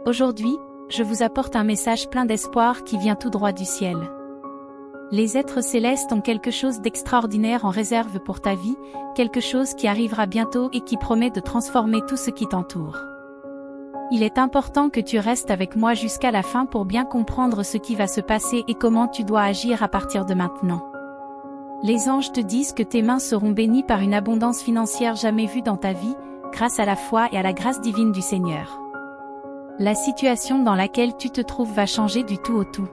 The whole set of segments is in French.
Aujourd'hui, je vous apporte un message plein d'espoir qui vient tout droit du ciel. Les êtres célestes ont quelque chose d'extraordinaire en réserve pour ta vie, quelque chose qui arrivera bientôt et qui promet de transformer tout ce qui t'entoure. Il est important que tu restes avec moi jusqu'à la fin pour bien comprendre ce qui va se passer et comment tu dois agir à partir de maintenant. Les anges te disent que tes mains seront bénies par une abondance financière jamais vue dans ta vie, grâce à la foi et à la grâce divine du Seigneur. La situation dans laquelle tu te trouves va changer du tout au tout.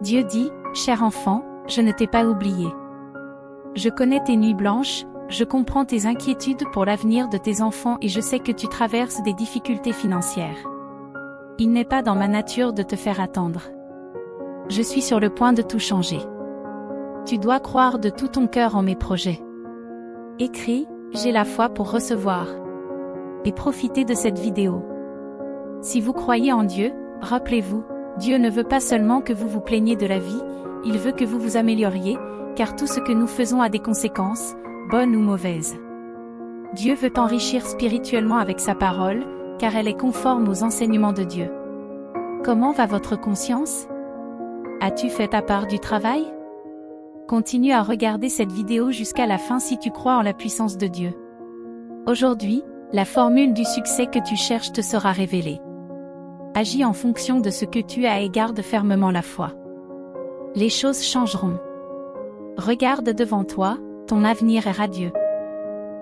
Dieu dit, « Cher enfant, je ne t'ai pas oublié. Je connais tes nuits blanches, je comprends tes inquiétudes pour l'avenir de tes enfants et je sais que tu traverses des difficultés financières. Il n'est pas dans ma nature de te faire attendre. Je suis sur le point de tout changer. Tu dois croire de tout ton cœur en mes projets. Écris, j'ai la foi pour recevoir. Et profitez de cette vidéo. Si vous croyez en Dieu, rappelez-vous, Dieu ne veut pas seulement que vous vous plaigniez de la vie, il veut que vous vous amélioriez, car tout ce que nous faisons a des conséquences, bonnes ou mauvaises. Dieu veut t'enrichir spirituellement avec sa parole, car elle est conforme aux enseignements de Dieu. Comment va votre conscience? As-tu fait ta part du travail? Continue à regarder cette vidéo jusqu'à la fin si tu crois en la puissance de Dieu. Aujourd'hui, la formule du succès que tu cherches te sera révélée. Agis en fonction de ce que tu as et garde fermement la foi. Les choses changeront. Regarde devant toi, ton avenir est radieux.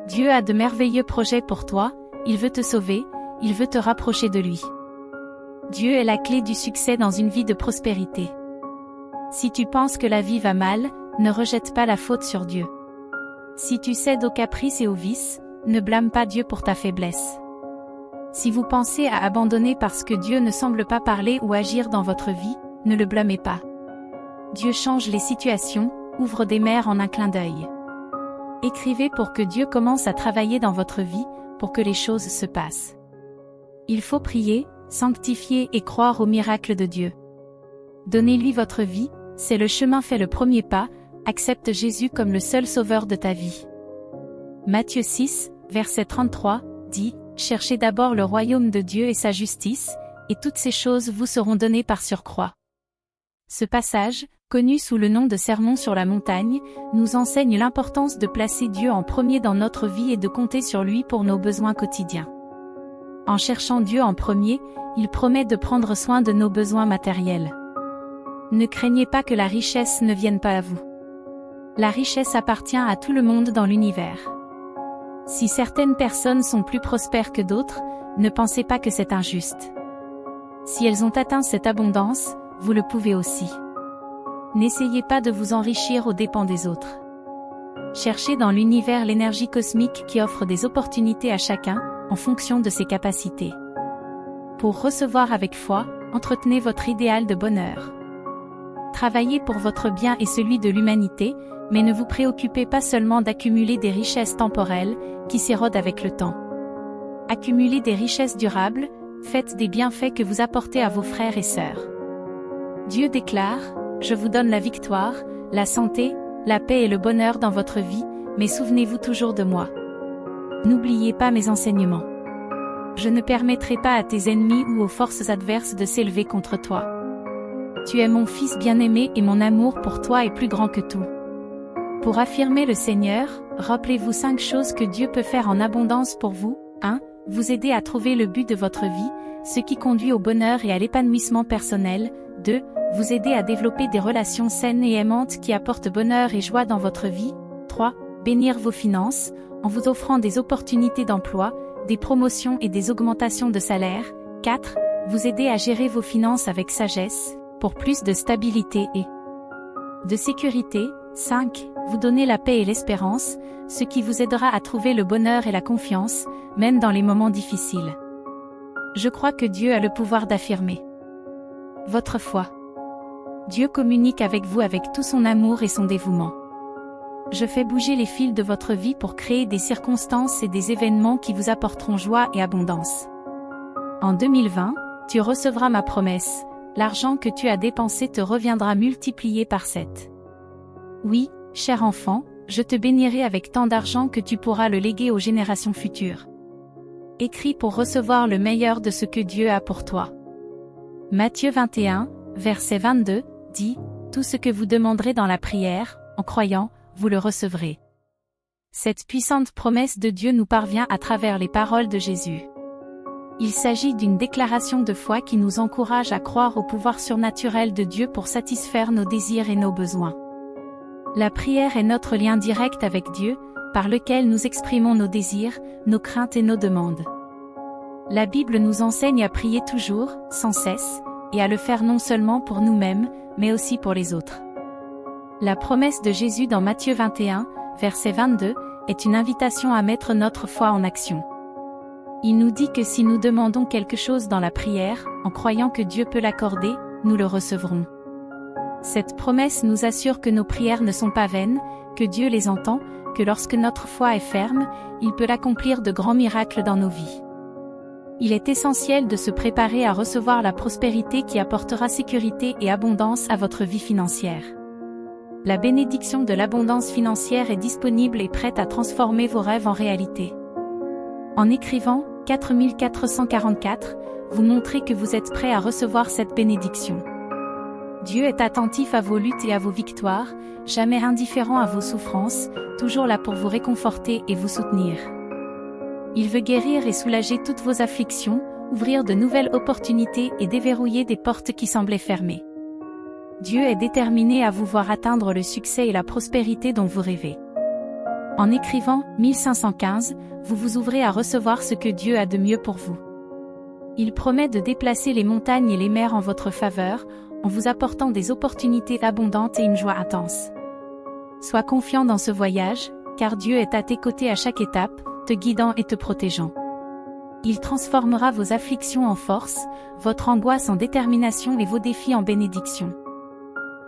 Dieu a de merveilleux projets pour toi, il veut te sauver, il veut te rapprocher de lui. Dieu est la clé du succès dans une vie de prospérité. Si tu penses que la vie va mal, ne rejette pas la faute sur Dieu. Si tu cèdes aux caprices et aux vices, ne blâme pas Dieu pour ta faiblesse. Si vous pensez à abandonner parce que Dieu ne semble pas parler ou agir dans votre vie, ne le blâmez pas. Dieu change les situations, ouvre des mers en un clin d'œil. Écrivez pour que Dieu commence à travailler dans votre vie, pour que les choses se passent. Il faut prier, sanctifier et croire au miracle de Dieu. Donnez-lui votre vie, c'est le chemin, fait le premier pas, accepte Jésus comme le seul sauveur de ta vie. Matthieu 6, verset 33, dit, « Cherchez d'abord le royaume de Dieu et sa justice, et toutes ces choses vous seront données par surcroît. » Ce passage, connu sous le nom de Sermon sur la montagne, nous enseigne l'importance de placer Dieu en premier dans notre vie et de compter sur lui pour nos besoins quotidiens. En cherchant Dieu en premier, il promet de prendre soin de nos besoins matériels. Ne craignez pas que la richesse ne vienne pas à vous. La richesse appartient à tout le monde dans l'univers. Si certaines personnes sont plus prospères que d'autres, ne pensez pas que c'est injuste. Si elles ont atteint cette abondance, vous le pouvez aussi. N'essayez pas de vous enrichir aux dépens des autres. Cherchez dans l'univers l'énergie cosmique qui offre des opportunités à chacun, en fonction de ses capacités. Pour recevoir avec foi, entretenez votre idéal de bonheur. Travaillez pour votre bien et celui de l'humanité, mais ne vous préoccupez pas seulement d'accumuler des richesses temporelles, qui s'érodent avec le temps. Accumulez des richesses durables, faites des bienfaits que vous apportez à vos frères et sœurs. Dieu déclare, « Je vous donne la victoire, la santé, la paix et le bonheur dans votre vie, mais souvenez-vous toujours de moi. N'oubliez pas mes enseignements. Je ne permettrai pas à tes ennemis ou aux forces adverses de s'élever contre toi. Tu es mon fils bien-aimé et mon amour pour toi est plus grand que tout. » Pour affirmer le Seigneur, rappelez-vous 5 choses que Dieu peut faire en abondance pour vous. 1. Vous aider à trouver le but de votre vie, ce qui conduit au bonheur et à l'épanouissement personnel. 2. Vous aider à développer des relations saines et aimantes qui apportent bonheur et joie dans votre vie. 3. Bénir vos finances, en vous offrant des opportunités d'emploi, des promotions et des augmentations de salaire. 4. Vous aider à gérer vos finances avec sagesse, pour plus de stabilité et de sécurité. 5. Vous donner la paix et l'espérance, ce qui vous aidera à trouver le bonheur et la confiance, même dans les moments difficiles. Je crois que Dieu a le pouvoir d'affirmer votre foi. Dieu communique avec vous avec tout son amour et son dévouement. Je fais bouger les fils de votre vie pour créer des circonstances et des événements qui vous apporteront joie et abondance. En 2020, tu recevras ma promesse, l'argent que tu as dépensé te reviendra multiplié par 7. Oui, cher enfant, je te bénirai avec tant d'argent que tu pourras le léguer aux générations futures. Écris pour recevoir le meilleur de ce que Dieu a pour toi. Matthieu 21, verset 22, dit, « Tout ce que vous demanderez dans la prière, en croyant, vous le recevrez. » Cette puissante promesse de Dieu nous parvient à travers les paroles de Jésus. Il s'agit d'une déclaration de foi qui nous encourage à croire au pouvoir surnaturel de Dieu pour satisfaire nos désirs et nos besoins. La prière est notre lien direct avec Dieu, par lequel nous exprimons nos désirs, nos craintes et nos demandes. La Bible nous enseigne à prier toujours, sans cesse, et à le faire non seulement pour nous-mêmes, mais aussi pour les autres. La promesse de Jésus dans Matthieu 21, verset 22, est une invitation à mettre notre foi en action. Il nous dit que si nous demandons quelque chose dans la prière, en croyant que Dieu peut l'accorder, nous le recevrons. Cette promesse nous assure que nos prières ne sont pas vaines, que Dieu les entend, que lorsque notre foi est ferme, il peut accomplir de grands miracles dans nos vies. Il est essentiel de se préparer à recevoir la prospérité qui apportera sécurité et abondance à votre vie financière. La bénédiction de l'abondance financière est disponible et prête à transformer vos rêves en réalité. En écrivant 4444, vous montrez que vous êtes prêt à recevoir cette bénédiction. Dieu est attentif à vos luttes et à vos victoires, jamais indifférent à vos souffrances, toujours là pour vous réconforter et vous soutenir. Il veut guérir et soulager toutes vos afflictions, ouvrir de nouvelles opportunités et déverrouiller des portes qui semblaient fermées. Dieu est déterminé à vous voir atteindre le succès et la prospérité dont vous rêvez. En écrivant 1515, vous vous ouvrez à recevoir ce que Dieu a de mieux pour vous. Il promet de déplacer les montagnes et les mers en votre faveur, en vous apportant des opportunités abondantes et une joie intense. Sois confiant dans ce voyage, car Dieu est à tes côtés à chaque étape, te guidant et te protégeant. Il transformera vos afflictions en force, votre angoisse en détermination et vos défis en bénédiction.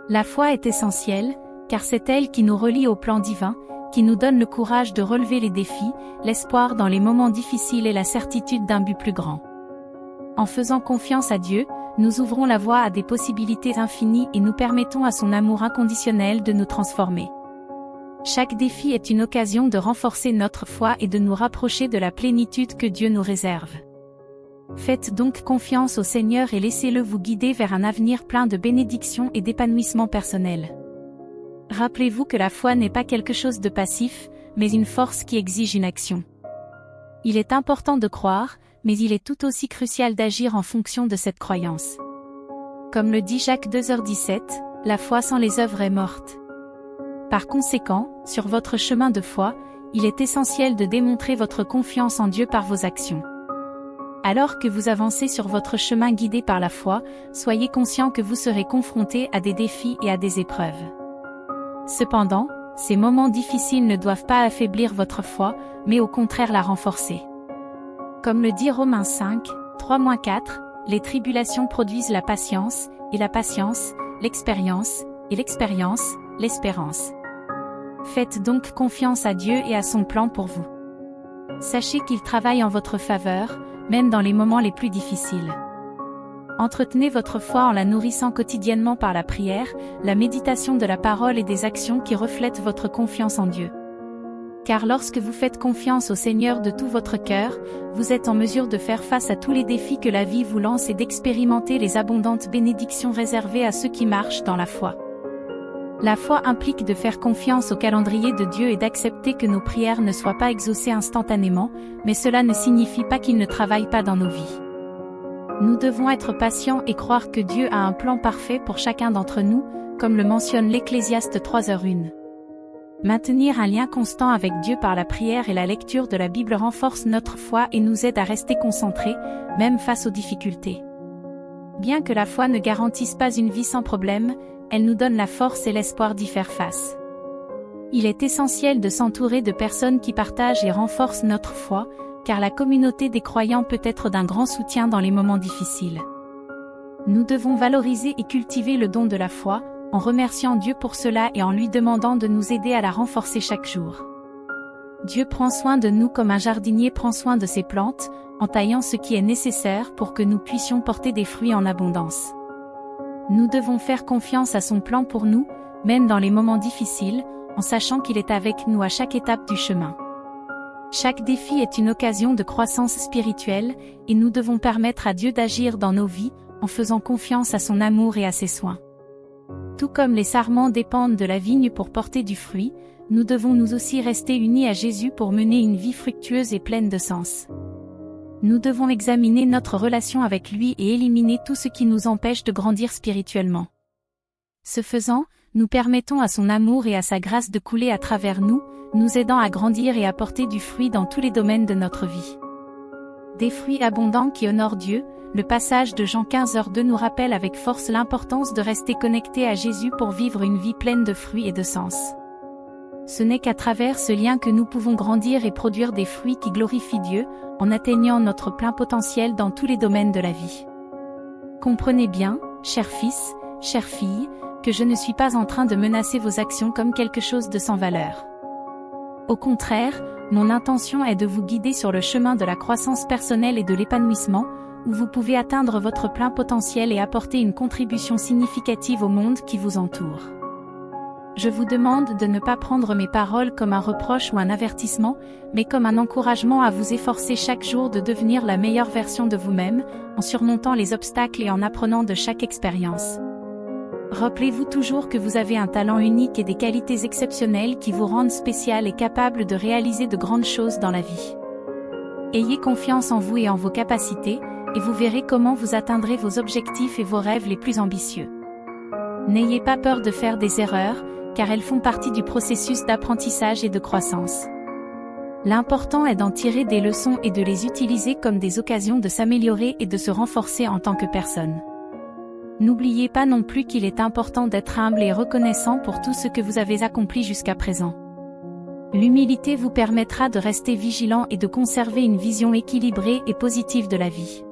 La foi est essentielle, car c'est elle qui nous relie au plan divin, qui nous donne le courage de relever les défis, l'espoir dans les moments difficiles et la certitude d'un but plus grand. En faisant confiance à Dieu, nous ouvrons la voie à des possibilités infinies et nous permettons à son amour inconditionnel de nous transformer. Chaque défi est une occasion de renforcer notre foi et de nous rapprocher de la plénitude que Dieu nous réserve. Faites donc confiance au Seigneur et laissez-le vous guider vers un avenir plein de bénédictions et d'épanouissement personnel. Rappelez-vous que la foi n'est pas quelque chose de passif, mais une force qui exige une action. Il est important de croire, mais il est tout aussi crucial d'agir en fonction de cette croyance. Comme le dit Jacques 2h17, la foi sans les œuvres est morte. Par conséquent, sur votre chemin de foi, il est essentiel de démontrer votre confiance en Dieu par vos actions. Alors que vous avancez sur votre chemin guidé par la foi, soyez conscient que vous serez confronté à des défis et à des épreuves. Cependant, ces moments difficiles ne doivent pas affaiblir votre foi, mais au contraire la renforcer. Comme le dit Romains 5, 3-4, les tribulations produisent la patience, et la patience, l'expérience, et l'expérience, l'espérance. Faites donc confiance à Dieu et à son plan pour vous. Sachez qu'il travaille en votre faveur, même dans les moments les plus difficiles. Entretenez votre foi en la nourrissant quotidiennement par la prière, la méditation de la parole et des actions qui reflètent votre confiance en Dieu. Car lorsque vous faites confiance au Seigneur de tout votre cœur, vous êtes en mesure de faire face à tous les défis que la vie vous lance et d'expérimenter les abondantes bénédictions réservées à ceux qui marchent dans la foi. La foi implique de faire confiance au calendrier de Dieu et d'accepter que nos prières ne soient pas exaucées instantanément, mais cela ne signifie pas qu'il ne travaille pas dans nos vies. Nous devons être patients et croire que Dieu a un plan parfait pour chacun d'entre nous, comme le mentionne l'Ecclésiaste 3h1. Maintenir un lien constant avec Dieu par la prière et la lecture de la Bible renforce notre foi et nous aide à rester concentrés, même face aux difficultés. Bien que la foi ne garantisse pas une vie sans problème, elle nous donne la force et l'espoir d'y faire face. Il est essentiel de s'entourer de personnes qui partagent et renforcent notre foi, car la communauté des croyants peut être d'un grand soutien dans les moments difficiles. Nous devons valoriser et cultiver le don de la foi, en remerciant Dieu pour cela et en lui demandant de nous aider à la renforcer chaque jour. Dieu prend soin de nous comme un jardinier prend soin de ses plantes, en taillant ce qui est nécessaire pour que nous puissions porter des fruits en abondance. Nous devons faire confiance à son plan pour nous, même dans les moments difficiles, en sachant qu'il est avec nous à chaque étape du chemin. Chaque défi est une occasion de croissance spirituelle, et nous devons permettre à Dieu d'agir dans nos vies, en faisant confiance à son amour et à ses soins. Tout comme les sarments dépendent de la vigne pour porter du fruit, nous devons nous aussi rester unis à Jésus pour mener une vie fructueuse et pleine de sens. Nous devons examiner notre relation avec lui et éliminer tout ce qui nous empêche de grandir spirituellement. Ce faisant, nous permettons à son amour et à sa grâce de couler à travers nous, nous aidant à grandir et à porter du fruit dans tous les domaines de notre vie. Des fruits abondants qui honorent Dieu, le passage de Jean 15h2 nous rappelle avec force l'importance de rester connecté à Jésus pour vivre une vie pleine de fruits et de sens. Ce n'est qu'à travers ce lien que nous pouvons grandir et produire des fruits qui glorifient Dieu, en atteignant notre plein potentiel dans tous les domaines de la vie. Comprenez bien, chers fils, chères filles, que je ne suis pas en train de menacer vos actions comme quelque chose de sans valeur. Au contraire, mon intention est de vous guider sur le chemin de la croissance personnelle et de l'épanouissement, où vous pouvez atteindre votre plein potentiel et apporter une contribution significative au monde qui vous entoure. Je vous demande de ne pas prendre mes paroles comme un reproche ou un avertissement, mais comme un encouragement à vous efforcer chaque jour de devenir la meilleure version de vous-même, en surmontant les obstacles et en apprenant de chaque expérience. Rappelez-vous toujours que vous avez un talent unique et des qualités exceptionnelles qui vous rendent spécial et capable de réaliser de grandes choses dans la vie. Ayez confiance en vous et en vos capacités, et vous verrez comment vous atteindrez vos objectifs et vos rêves les plus ambitieux. N'ayez pas peur de faire des erreurs, car elles font partie du processus d'apprentissage et de croissance. L'important est d'en tirer des leçons et de les utiliser comme des occasions de s'améliorer et de se renforcer en tant que personne. N'oubliez pas non plus qu'il est important d'être humble et reconnaissant pour tout ce que vous avez accompli jusqu'à présent. L'humilité vous permettra de rester vigilant et de conserver une vision équilibrée et positive de la vie.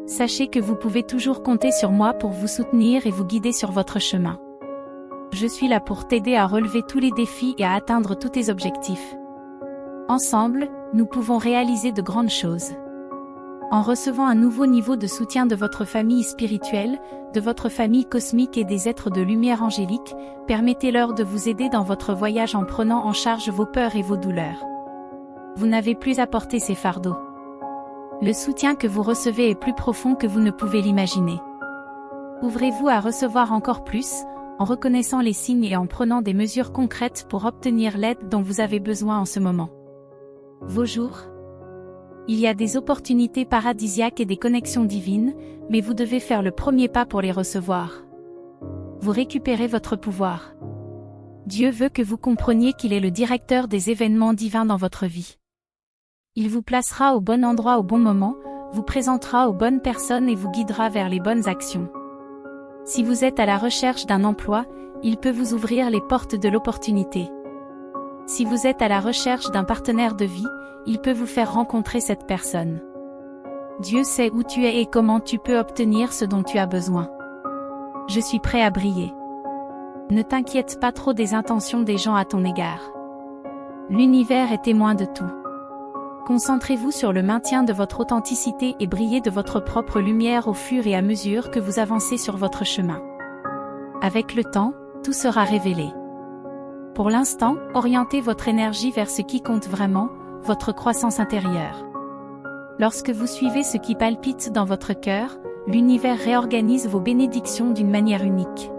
Sachez que vous pouvez toujours compter sur moi pour vous soutenir et vous guider sur votre chemin. Je suis là pour t'aider à relever tous les défis et à atteindre tous tes objectifs. Ensemble, nous pouvons réaliser de grandes choses. En recevant un nouveau niveau de soutien de votre famille spirituelle, de votre famille cosmique et des êtres de lumière angélique, permettez-leur de vous aider dans votre voyage en prenant en charge vos peurs et vos douleurs. Vous n'avez plus à porter ces fardeaux. Le soutien que vous recevez est plus profond que vous ne pouvez l'imaginer. Ouvrez-vous à recevoir encore plus, en reconnaissant les signes et en prenant des mesures concrètes pour obtenir l'aide dont vous avez besoin en ce moment. Vos jours. Il y a des opportunités paradisiaques et des connexions divines, mais vous devez faire le premier pas pour les recevoir. Vous récupérez votre pouvoir. Dieu veut que vous compreniez qu'il est le directeur des événements divins dans votre vie. Il vous placera au bon endroit au bon moment, vous présentera aux bonnes personnes et vous guidera vers les bonnes actions. Si vous êtes à la recherche d'un emploi, il peut vous ouvrir les portes de l'opportunité. Si vous êtes à la recherche d'un partenaire de vie, il peut vous faire rencontrer cette personne. Dieu sait où tu es et comment tu peux obtenir ce dont tu as besoin. Je suis prêt à briller. Ne t'inquiète pas trop des intentions des gens à ton égard. L'univers est témoin de tout. Concentrez-vous sur le maintien de votre authenticité et brillez de votre propre lumière au fur et à mesure que vous avancez sur votre chemin. Avec le temps, tout sera révélé. Pour l'instant, orientez votre énergie vers ce qui compte vraiment, votre croissance intérieure. Lorsque vous suivez ce qui palpite dans votre cœur, l'univers réorganise vos bénédictions d'une manière unique.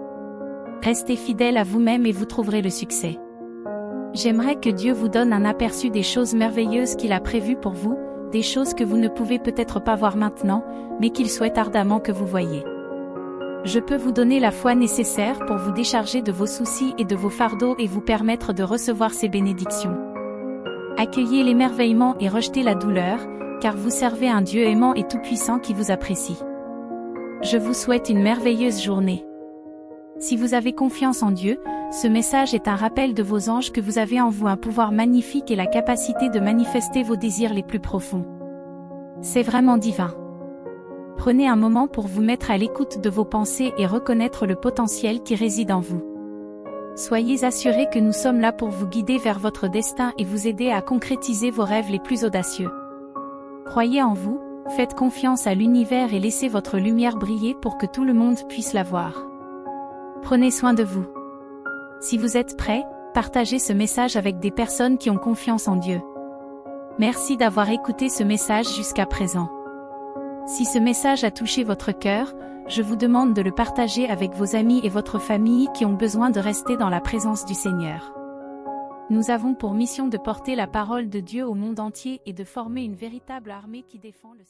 Restez fidèle à vous-même et vous trouverez le succès. J'aimerais que Dieu vous donne un aperçu des choses merveilleuses qu'il a prévues pour vous, des choses que vous ne pouvez peut-être pas voir maintenant, mais qu'il souhaite ardemment que vous voyiez. Je peux vous donner la foi nécessaire pour vous décharger de vos soucis et de vos fardeaux et vous permettre de recevoir ces bénédictions. Accueillez l'émerveillement et rejetez la douleur, car vous servez un Dieu aimant et tout-puissant qui vous apprécie. Je vous souhaite une merveilleuse journée. Si vous avez confiance en Dieu, ce message est un rappel de vos anges que vous avez en vous un pouvoir magnifique et la capacité de manifester vos désirs les plus profonds. C'est vraiment divin. Prenez un moment pour vous mettre à l'écoute de vos pensées et reconnaître le potentiel qui réside en vous. Soyez assurés que nous sommes là pour vous guider vers votre destin et vous aider à concrétiser vos rêves les plus audacieux. Croyez en vous, faites confiance à l'univers et laissez votre lumière briller pour que tout le monde puisse la voir. Prenez soin de vous. Si vous êtes prêts, partagez ce message avec des personnes qui ont confiance en Dieu. Merci d'avoir écouté ce message jusqu'à présent. Si ce message a touché votre cœur, je vous demande de le partager avec vos amis et votre famille qui ont besoin de rester dans la présence du Seigneur. Nous avons pour mission de porter la parole de Dieu au monde entier et de former une véritable armée qui défend le